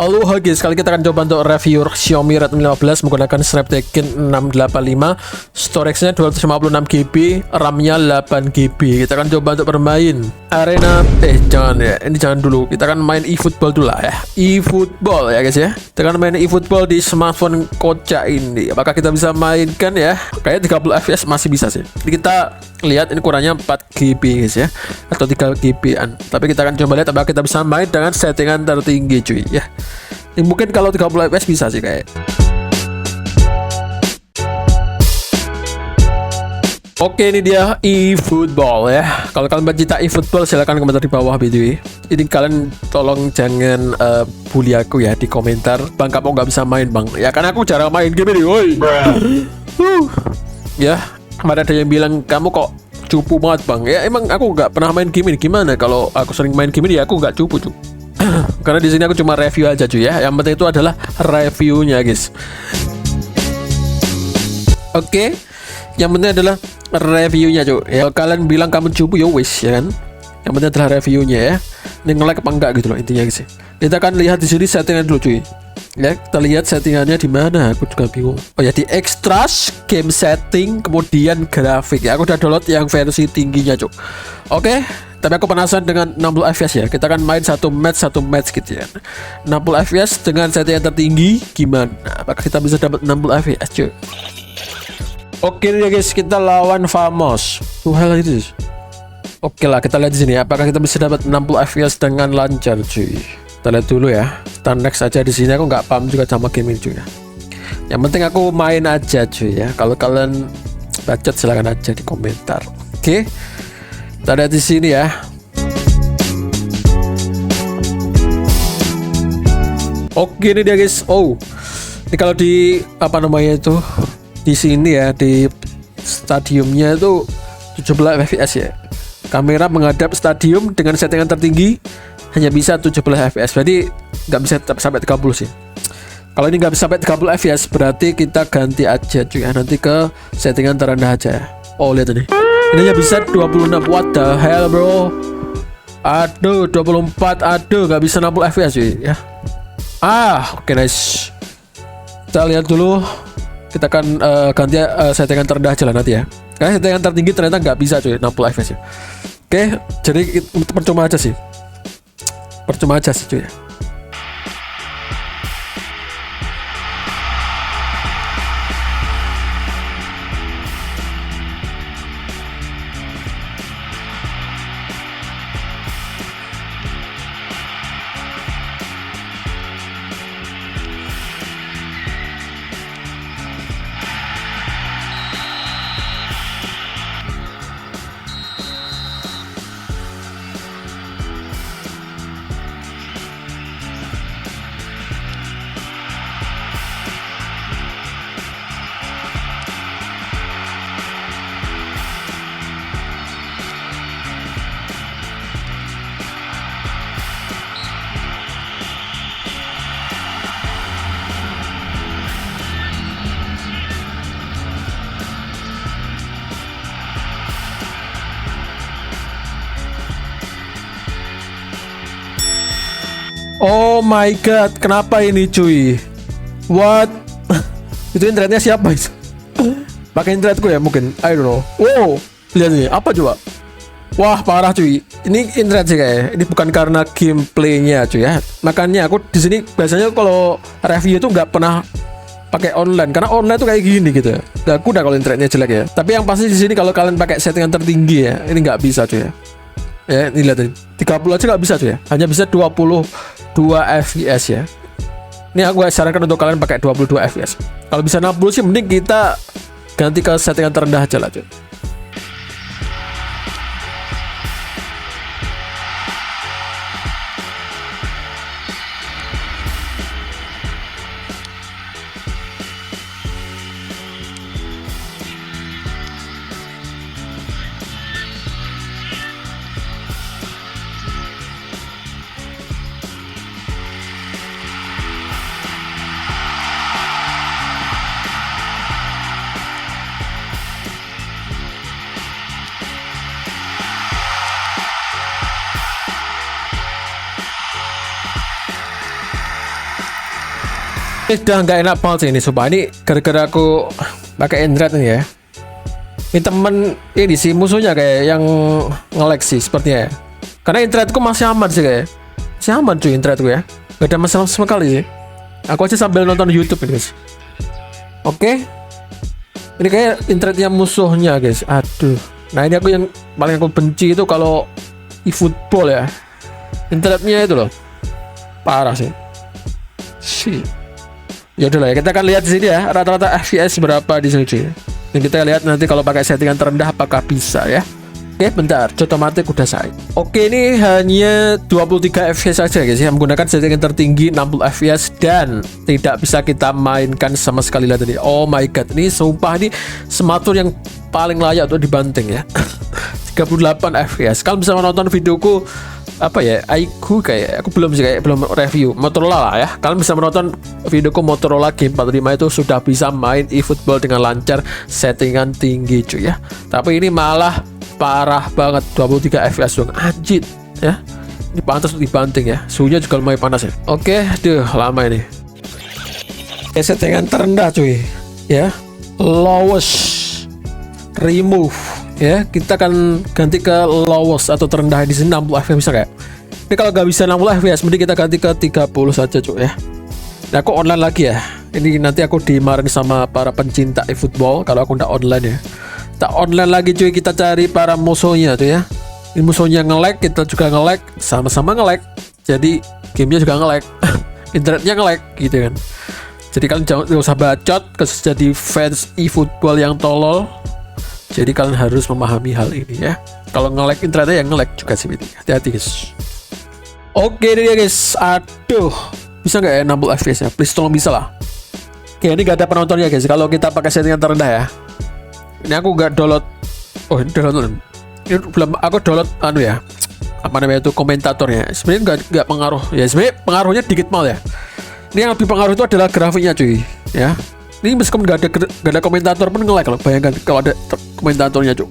Halo guys, kali kita akan coba untuk review Xiaomi Redmi 15 menggunakan Snapdragon 685, storage-nya 256GB, RAM-nya 8GB. Kita akan coba untuk bermain arena, jangan dulu. Kita akan main eFootball dulu lah ya. eFootball ya guys ya. Kita akan main eFootball di smartphone kocak ini. Apakah kita bisa mainkan ya? Kayaknya 30 fps masih bisa sih. Jadi kita lihat ini ukurannya 4GB guys ya, atau 3GB-an. Tapi kita akan coba lihat apakah kita bisa main dengan settingan tertinggi cuy ya. Ini mungkin kalau 30 fps bisa sih kayak. Oke, ini dia eFootball ya. Kalau kalian pencinta eFootball silahkan komentar di bawah video ini. Ini kalian tolong jangan bully aku ya di komentar. Bang, kamu nggak bisa main bang? Ya karena aku jarang main game ini. Woi. Ya, kemarin ada yang bilang kamu kok cupu banget bang. Ya emang aku nggak pernah main game ini. Gimana kalau aku sering main game ini ya aku nggak cupu cuy. Karena di sini aku cuma review aja cuy ya. Yang penting itu adalah reviewnya guys. Oke, yang penting adalah reviewnya cuy. Ya kalian bilang kamu cupu ya wis ya kan. Yang penting adalah reviewnya ya. Ini nge-like apa enggak gitu loh intinya guys. Kita akan lihat di sini settingan dulu cuy. Ya, kita lihat settingannya di mana. Aku juga bingung. Oh ya, di extras, game setting, kemudian grafik. Ya, aku udah download yang versi tingginya, cuk. Oke, tapi aku penasaran dengan 60 fps ya. Kita akan main satu match gitu ya. 60 fps dengan settingan tertinggi gimana? Apakah kita bisa dapat 60 fps, cuk? Oke ya guys, kita lawan Famos. Hal itu. Oke lah, kita lihat di sini. Apakah kita bisa dapat 60 fps dengan lancar, cuy? Kita lihat dulu ya. Kita next aja di sini. Aku nggak paham juga sama game ini cuy ya. Yang penting aku main aja cuy ya. Kalau kalian bacot silahkan aja di komentar. Oke. Kita lihat di sini ya. Oke ini dia guys. Oh, ini kalau di apa namanya itu di sini ya di stadiumnya itu 17 fps ya. Kamera menghadap stadium dengan settingan tertinggi hanya bisa 17 fps, berarti nggak bisa sampai 30 sih. Kalau ini nggak bisa sampai 30 fps berarti kita ganti aja cuy ya, nanti ke settingan terendah aja. Oh lihat ini hanya bisa 26. What the hell bro. Aduh 24. Aduh nggak bisa 60 fps cuy ya. Oke nice. Kita lihat dulu. Kita akan ganti settingan terendah aja lah nanti ya. Karena settingan tertinggi ternyata nggak bisa cuy 60 fps ya. Oke, jadi percuma aja sih. Percuma aja sih cuy ya. Oh my god, kenapa ini cuy? What? Itu internetnya siapa itu? Pakai internetku ya mungkin, I don't know. Wow, lihat nih, apa coba? Wah parah cuy, ini internet sih kayaknya. Ini bukan karena gameplaynya cuy ya. Makanya aku di sini biasanya kalau review itu nggak pernah pakai online, karena online tuh kayak gini gitu. Gak kuda kalau internetnya jelek ya. Tapi yang pasti di sini kalau kalian pakai settingan tertinggi ya, ini nggak bisa cuy ya. Ya ini lihat nih, 30 aja nggak bisa cuy ya. Hanya bisa 22 fps ya. Ini aku sarankan untuk kalian pakai 22 fps. Kalau bisa 60 sih mending kita ganti ke settingan terendah aja lah cuy. Udah nggak enak banget sih ini, sumpah. Ini gara-gara aku pakai Android nih ya. Ini temen ini sih musuhnya kayak yang nge-lag sih sepertinya ya. Karena internetku masih aman sih kayak. Masih aman cuy internetku ya. Gak ada masalah sama sekali sih. Aku aja sambil nonton YouTube ini guys. Oke. Ini kayak internetnya musuhnya guys. Aduh. Nah ini aku yang paling aku benci itu kalau eFootball ya. Internetnya itu loh. Parah sih. Ya udah lah ya, kita akan lihat di sini ya rata-rata FPS berapa di sini cuy. Dan kita lihat nanti kalau pakai settingan terendah apakah bisa ya. Oke, bentar, otomatis udah saya. Oke, ini hanya 23 FPS saja guys ya, menggunakan settingan tertinggi 60 FPS dan tidak bisa kita mainkan sama sekali lah tadi. Oh my god, ini sumpah ini smartphone yang paling layak untuk dibanting ya. 38 FPS. Kalau bisa menonton videoku apa ya, Aiku kayak aku belum sih, kayak belum review Motorola lah ya. Kalian bisa menonton videoku Motorola G45 itu sudah bisa main eFootball dengan lancar settingan tinggi cuy ya. Tapi ini malah parah banget 23 FPS dong, anjir ya. Ini pantas untuk dibanting ya. Suhunya juga lumayan panas ya. Oke, aduh lama ini. Settingan terendah cuy ya. Lowest remove ya, kita akan ganti ke lowest atau terendah di sini 60 fps bisa kayak. Ini kalau nggak bisa 60 fps, mending kita ganti ke 30 saja cuy ya. Nah aku online lagi ya. Ini nanti aku dimarahin sama para pencinta eFootball kalau aku udah online ya. Kita online lagi cuy, kita cari para musuhnya tuh ya. Ini musuhnya nge-lag, kita juga nge-lag, sama-sama nge-lag. Jadi gamenya juga nge-lag, internetnya nge-lag gitu kan. Jadi kalian jangan usah bacot, khusus jadi fans eFootball yang tolol. Jadi kalian harus memahami hal ini ya. Kalau nge-lag internetnya yang nge-lag juga sih, hati-hati guys. Oke ini dia guys. Aduh, bisa nggak ya 60 fps ya? Please tolong bisa lah. Oke, ini gak ada penontonnya guys. Kalau kita pakai settingan terendah ya. Ini aku nggak download. Oh ini download. Ini belum aku download anu ya. Apa namanya itu komentatornya. Sebenarnya nggak pengaruh ya. Sebenarnya pengaruhnya dikit mal ya. Ini yang lebih pengaruh itu adalah grafiknya cuy ya. Ini meskipun gak ada komentator pun nge-lag loh. Bayangkan kalau ada komentatornya cuy,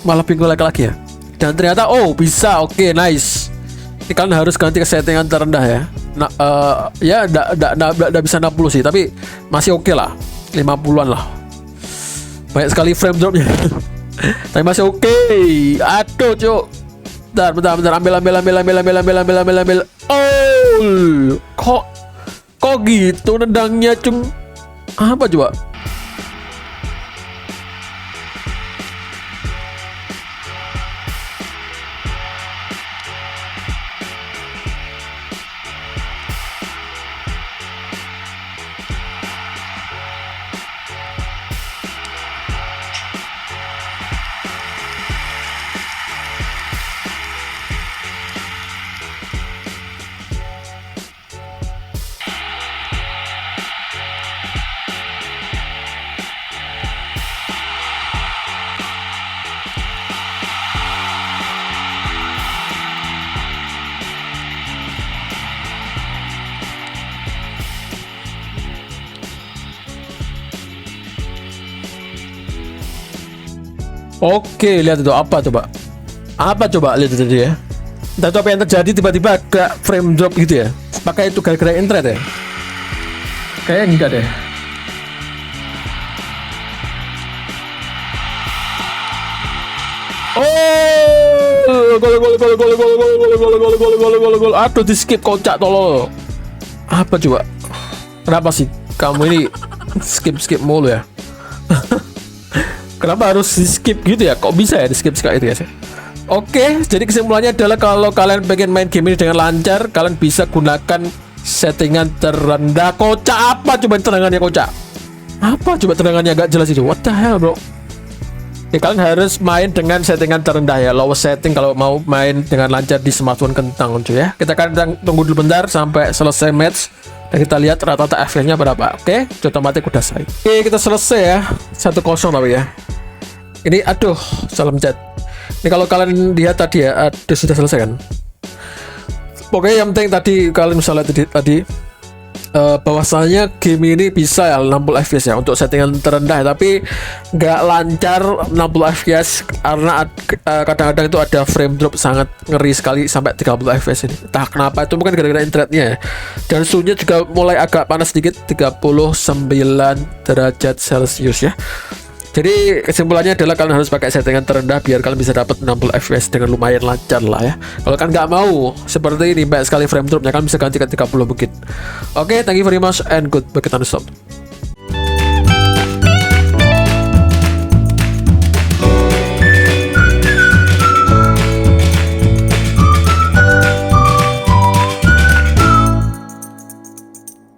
malah lebih nge-lag lagi ya. Dan ternyata oh bisa, oke nice. Ini kalian harus ganti ke settingan terendah ya. Nah ya nggak bisa 60 sih, tapi masih oke lah, 50-an lah. Banyak sekali frame dropnya. Tapi masih oke. Aduh cuy. Bentar ambil. Oh kok gitu nendangnya cum. Apa coba? Oke, lihat itu apa coba? Apa coba lihat itu tadi ya? Entah apa yang terjadi tiba-tiba agak frame drop gitu ya. Apakah itu gara-gara internet ya? Kayaknya enggak deh. Oh, gol. Aduh, di skip kocak tolol. Apa coba? Kenapa sih kamu ini skip mulu ya? Kenapa harus di skip gitu ya? Kok bisa ya di skip sekali itu ya? Oke, jadi kesimpulannya adalah kalau kalian pengen main game ini dengan lancar, kalian bisa gunakan settingan terendah. Kocak apa coba terangannya kocak? Apa coba terangannya gak jelas itu? What the hell bro? Ya kalian harus main dengan settingan terendah ya, lowest setting kalau mau main dengan lancar di smartphone kentang cuy ya. Kita akan tunggu dulu bentar sampai selesai match dan kita lihat rata-rata FPS-nya berapa. Oke, otomatis udah selesai. Oke, kita selesai ya. 1-0 tapi ya. Ini aduh, salah mencet. Ini kalau kalian lihat tadi ya, sudah selesai kan. Pokoknya yang penting tadi kalian misalnya tadi bahwasanya game ini bisa ya 60 fps ya untuk settingan terendah, tapi nggak lancar 60 fps karena kadang-kadang itu ada frame drop sangat ngeri sekali sampai 30 fps ini. Entah kenapa, itu mungkin gara-gara internetnya ya. Dan suhunya juga mulai agak panas sedikit, 39 derajat Celcius ya. Jadi kesimpulannya adalah kalian harus pakai settingan terendah biar kalian bisa dapat 60 fps dengan lumayan lancar lah ya. Kalau kan nggak mau seperti ini banyak sekali frame dropnya, kan bisa ganti ke 30 mungkin. Oke, thank you very much and good bye, kita stop.